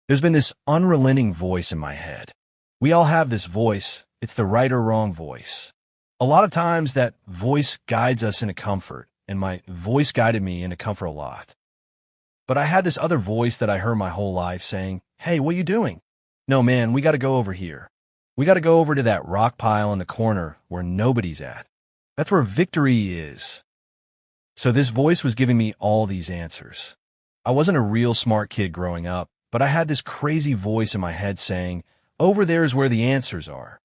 There's been this unrelenting voice in my head. We all have this voice. It's the right or wrong voice. A lot of times that voice guides us into comfort, and my voice guided me into comfort a lot. But I had this other voice that I heard my whole life saying, "Hey, what are you doing? No, man, we got to go over here. We got to go over to that rock pile in the corner where nobody's at. That's where victory is." So this voice was giving me all these answers. I wasn't a real smart kid growing up, but I had this crazy voice in my head saying, "Over there is where the answers are."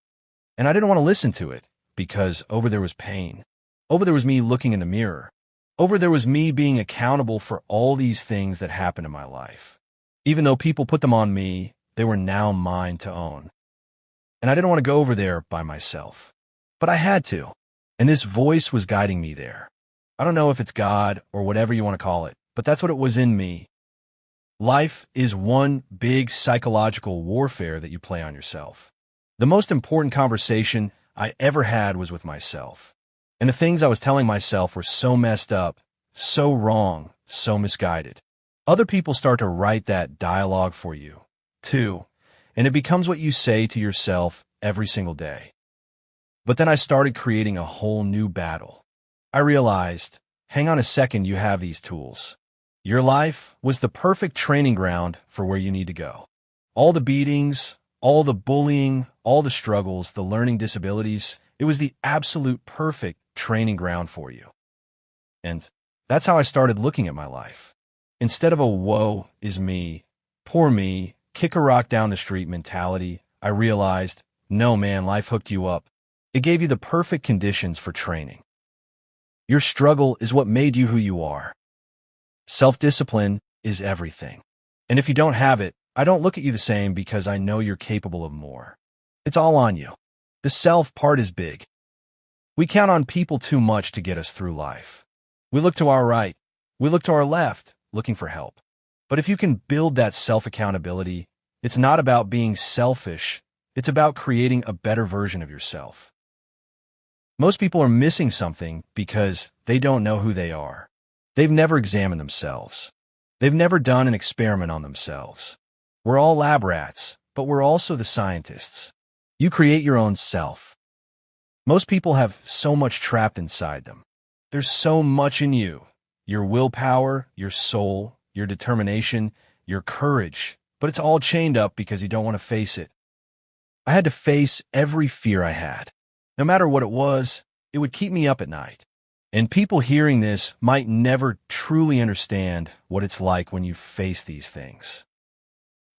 And I didn't want to listen to it because over there was pain. Over there was me looking in the mirror. Over there was me being accountable for all these things that happened in my life. Even though people put them on me, they were now mine to own. And I didn't want to go over there by myself. But I had to. And this voice was guiding me there. I don't know if it's God or whatever you want to call it, but that's what it was in me. Life is one big psychological warfare that you play on yourself. The most important conversation I ever had was with myself. And the things I was telling myself were so messed up, so wrong, so misguided. Other people start to write that dialogue for you, too, and it becomes what you say to yourself every single day. But then I started creating a whole new battle. I realized, hang on a second, you have these tools. Your life was the perfect training ground for where you need to go. All the beatings, all the bullying, all the struggles, the learning disabilities, it was the absolute perfect training ground for you. And that's how I started looking at my life. Instead of a woe is me, poor me, kick a rock down the street mentality, I realized, no man, life hooked you up. It gave you the perfect conditions for training. Your struggle is what made you who you are. Self-discipline is everything. And if you don't have it, I don't look at you the same because I know you're capable of more. It's all on you. The self part is big. We count on people too much to get us through life. We look to our right. We look to our left, looking for help. But if you can build that self-accountability, it's not about being selfish. It's about creating a better version of yourself. Most people are missing something because they don't know who they are. They've never examined themselves. They've never done an experiment on themselves. We're all lab rats, but we're also the scientists. You create your own self. Most people have so much trapped inside them. There's so much in you. Your willpower, your soul, your determination, your courage, but it's all chained up because you don't want to face it. I had to face every fear I had. No matter what it was, it would keep me up at night. And people hearing this might never truly understand what it's like when you face these things.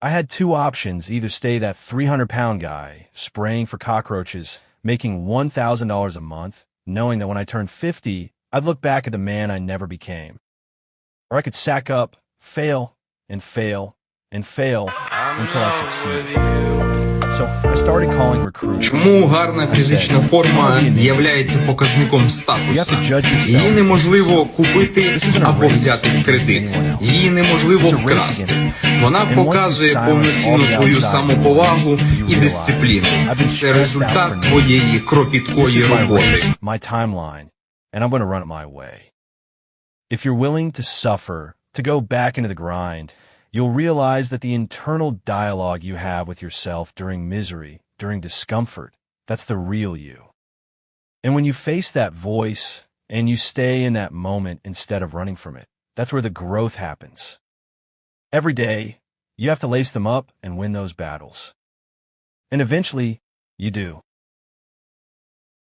I had two options: either stay that 300-pound guy, spraying for cockroaches, making $1,000 a month, knowing that when I turned 50, I'd look back at the man I never became. Or I could sack up, fail, and fail, and fail until I succeed. So I started calling recruiters. Чому гарна фізична форма являється показником статусу? Її неможливо купити або взяти в кредит. Її неможливо вкрасти. Вона показує повноцінну твою самоповагу і дисципліну. Це результат твоєї кропіткої роботи. And I'm going to run it my way. If you're willing to suffer, to go back into the grind, you'll realize that the internal dialogue you have with yourself during misery, during discomfort, that's the real you. And when you face that voice and you stay in that moment instead of running from it, that's where the growth happens. Every day, you have to lace them up and win those battles. And eventually, you do.